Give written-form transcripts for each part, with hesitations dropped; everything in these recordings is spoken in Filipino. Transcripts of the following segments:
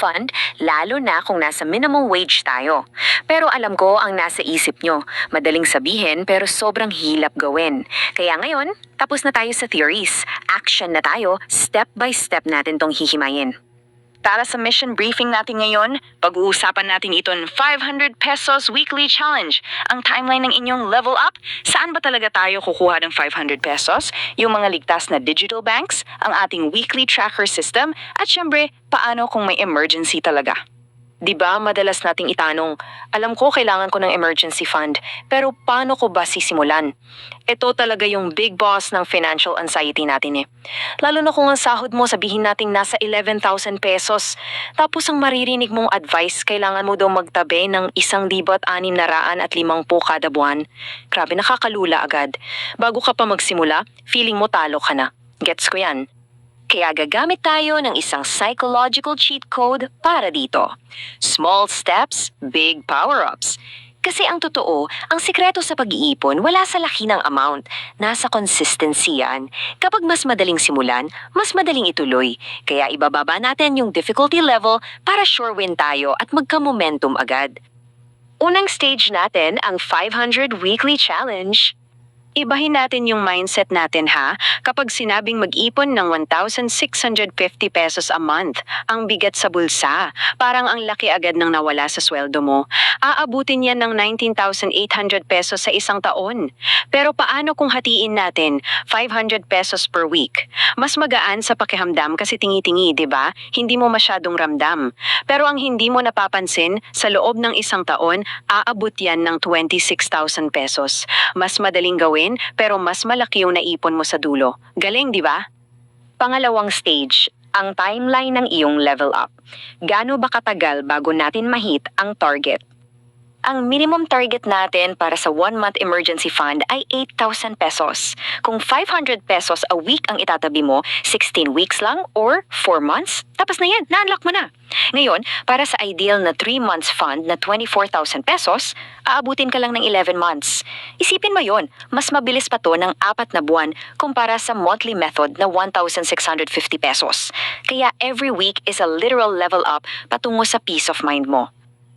fund, lalo na kung nasa minimum wage tayo. Pero alam ko ang nasa isip nyo. Madaling sabihin pero sobrang hilap gawin. Kaya ngayon, tapos na tayo sa theories. Action na tayo, step by step natin tong hihimayin. Para sa mission briefing natin ngayon, pag-uusapan natin itong 500 pesos weekly challenge. Ang timeline ng inyong level up, saan ba talaga tayo kukuha ng 500 pesos? Yung mga ligtas na digital banks, ang ating weekly tracker system, at syempre, paano kung may emergency talaga? Diba madalas nating itanong, alam ko kailangan ko ng emergency fund, pero paano ko ba sisimulan? Ito talaga yung big boss ng financial anxiety natin eh. Lalo na kung ang sahod mo sabihin nating nasa 11,000 pesos, tapos ang maririnig mong advice kailangan mo daw magtabi ng 1,650 kada buwan. Grabe, nakakalula agad. Bago ka pa magsimula, feeling mo talo ka na. Gets ko yan. Kaya gagamit tayo ng isang psychological cheat code para dito. Small steps, big power-ups. Kasi ang totoo, ang sikreto sa pag-iipon wala sa laki ng amount, nasa consistency yan. Kapag mas madaling simulan, mas madaling ituloy. Kaya ibababa natin yung difficulty level para sure win tayo at magka-momentum agad. Unang stage natin ang 500 weekly challenge. Ibahin natin yung mindset natin ha. Kapag sinabing mag-ipon ng 1,650 pesos a month, ang bigat sa bulsa. Parang ang laki agad ng nawala sa sweldo mo. Aabutin yan ng 19,800 pesos sa isang taon. Pero paano kung hatiin natin 500 pesos per week? Mas magaan sa pakiramdam kasi tingi-tingi, di ba? Hindi mo masyadong ramdam. Pero ang hindi mo napapansin, sa loob ng isang taon, aabot yan ng 26,000 pesos. Mas madaling gawin pero mas malaki yung naipon mo sa dulo. Galing, di ba? Pangalawang stage, ang timeline ng iyong level up. Gaano ba katagal bago natin ma-hit ang target? Ang minimum target natin para sa 1-month emergency fund ay 8,000 pesos. Kung 500 pesos a week ang itatabi mo, 16 weeks lang or 4 months, tapos na yan, na-unlock mo na. Ngayon, para sa ideal na 3 months fund na 24,000 pesos, aabutin ka lang ng 11 months. Isipin mo yon, mas mabilis pa to ng 4 na buwan kumpara sa monthly method na 1,650 pesos. Kaya every week is a literal level up patungo sa peace of mind mo.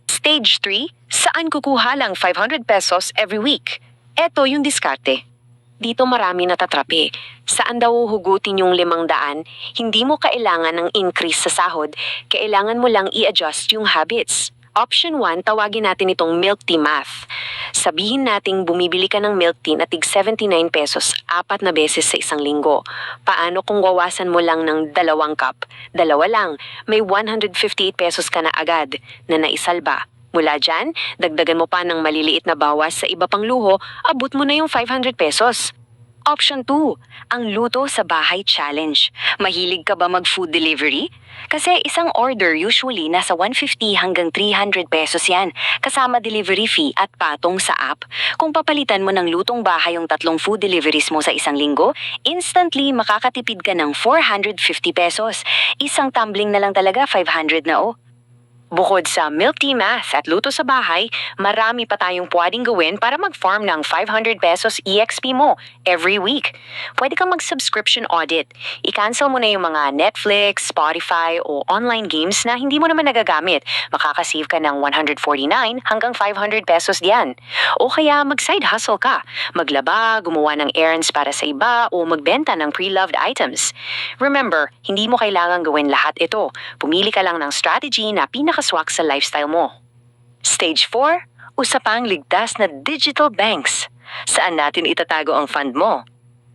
Stage 3, saan kukuha lang 500 pesos every week? Eto yung diskarte. Dito marami natatrapi. Saan daw hugutin yung 500? Hindi mo kailangan ng increase sa sahod, kailangan mo lang i-adjust yung habits. Option 1, tawagin natin itong milk tea math. Sabihin nating bumibili ka ng milk tea na tig 79 pesos 4 na beses sa isang linggo. Paano kung wawasan mo lang ng 2 cup? 2 lang, may 158 pesos ka na agad na naisalba. Mula dyan, dagdagan mo pa ng maliliit na bawas sa iba pang luho, abot mo na yung 500 pesos. Option 2, ang luto sa bahay challenge. Mahilig ka ba mag-food delivery? Kasi isang order usually nasa 150 hanggang 300 pesos yan, kasama delivery fee at patong sa app. Kung papalitan mo ng lutong bahay yung 3 food deliveries mo sa isang linggo, instantly makakatipid ka ng 450 pesos. Isang tumbling na lang talaga 500 na oh. Bukod sa milk tea math at luto sa bahay, marami pa tayong pwedeng gawin para mag-farm ng 500 pesos EXP mo every week. Pwede kang mag-subscription audit. I-cancel mo na yung mga Netflix, Spotify o online games na hindi mo naman nagagamit. Makakasave ka ng 149 hanggang 500 pesos diyan. O kaya mag-side hustle ka. Maglaba, gumawa ng errands para sa iba o magbenta ng pre-loved items. Remember, hindi mo kailangan gawin lahat ito. Pumili ka lang ng strategy na pinakaswak sa lifestyle mo. Stage 4, usapang ligtas na digital banks. Saan natin itatago ang fund mo?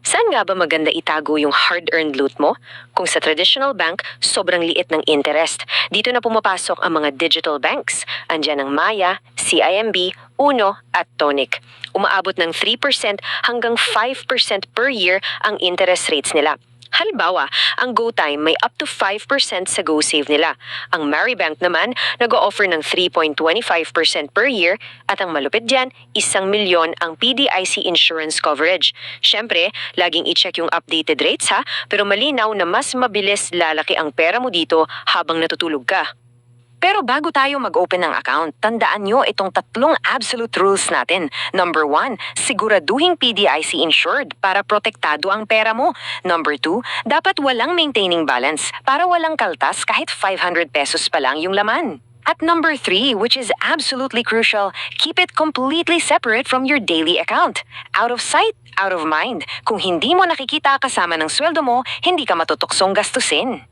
Saan nga ba maganda itago yung hard-earned loot mo? Kung sa traditional bank, sobrang liit ng interest. Dito na pumapasok ang mga digital banks. Andiyan ang Maya, CIMB, Uno at Tonic. Umaabot ng 3% hanggang 5% per year ang interest rates nila. Halimbawa, ang GoTime may up to 5% sa GoSave nila. Ang Maribank naman nag-o-offer ng 3.25% per year at ang malupit dyan, 1,000,000 ang PDIC insurance coverage. Siyempre, laging i-check yung updated rates ha, pero malinaw na mas mabilis lalaki ang pera mo dito habang natutulog ka. Pero bago tayo mag-open ng account, tandaan nyo itong tatlong absolute rules natin. Number 1, siguraduhing PDIC insured para protektado ang pera mo. Number 2, dapat walang maintaining balance para walang kaltas kahit 500 pesos pa lang yung laman. At number 3, which is absolutely crucial, keep it completely separate from your daily account. Out of sight, out of mind. Kung hindi mo nakikita kasama ng sweldo mo, hindi ka matutuksong gastusin.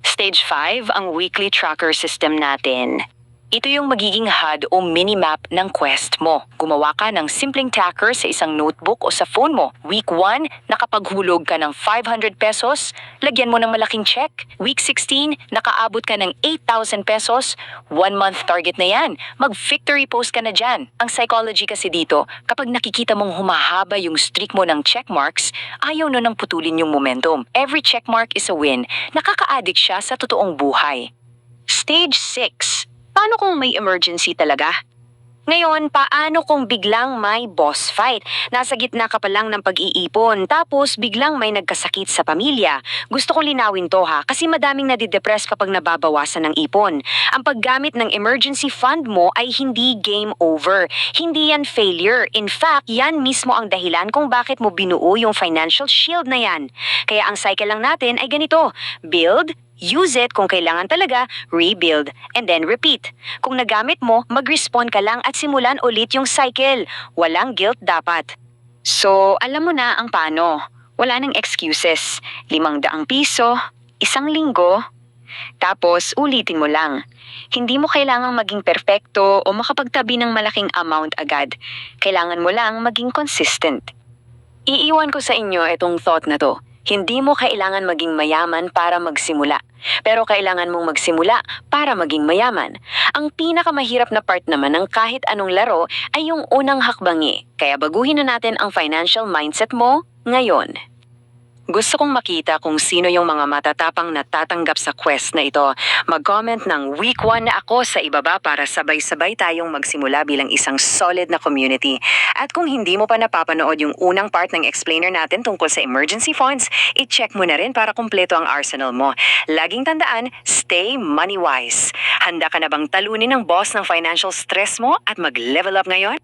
Stage 5, ang weekly tracker system natin. Ito yung magiging HUD o minimap ng Quest mo. Gumawa ka ng simpleng tracker sa isang notebook o sa phone mo. Week 1, nakapaghulog ka ng 500 pesos, lagyan mo ng malaking check. Week 16, nakaabot ka ng 8,000 pesos. 1 month target na yan. Mag-victory post ka na dyan. Ang psychology kasi dito, kapag nakikita mong humahaba yung streak mo ng checkmarks, ayaw na nang putulin yung momentum. Every checkmark is a win. Nakaka-addict siya sa totoong buhay. Stage 6. Paano kung may emergency talaga? Ngayon, paano kung biglang may boss fight? Nasa gitna ka pa lang ng pag-iipon, tapos biglang may nagkasakit sa pamilya. Gusto kong linawin to ha, kasi madaming nadidepress kapag nababawasan ng ipon. Ang paggamit ng emergency fund mo ay hindi game over. Hindi yan failure. In fact, yan mismo ang dahilan kung bakit mo binuo yung financial shield na yan. Kaya ang cycle lang natin ay ganito: build, use it kung kailangan talaga, rebuild, and then repeat. Kung nagamit mo, mag-respond ka lang at simulan ulit yung cycle. Walang guilt dapat. So, alam mo na ang paano. Wala nang excuses. 500 piso, 1 linggo, tapos ulitin mo lang. Hindi mo kailangang maging perpekto o makapagtabi ng malaking amount agad. Kailangan mo lang maging consistent. Iiwan ko sa inyo itong thought na to. Hindi mo kailangan maging mayaman para magsimula. Pero kailangan mong magsimula para maging mayaman. Ang pinakamahirap na part naman ng kahit anong laro ay yung unang hakbangi. Kaya baguhin na natin ang financial mindset mo ngayon. Gusto kong makita kung sino yung mga matatapang na tatanggap sa quest na ito. Mag-comment ng week 1 na ako sa ibaba para sabay-sabay tayong magsimula bilang isang solid na community. At kung hindi mo pa napapanood yung unang part ng explainer natin tungkol sa emergency funds, i-check mo na rin para kumpleto ang arsenal mo. Laging tandaan, stay money-wise. Handa ka na bang talunin ng boss ng financial stress mo at mag-level up ngayon?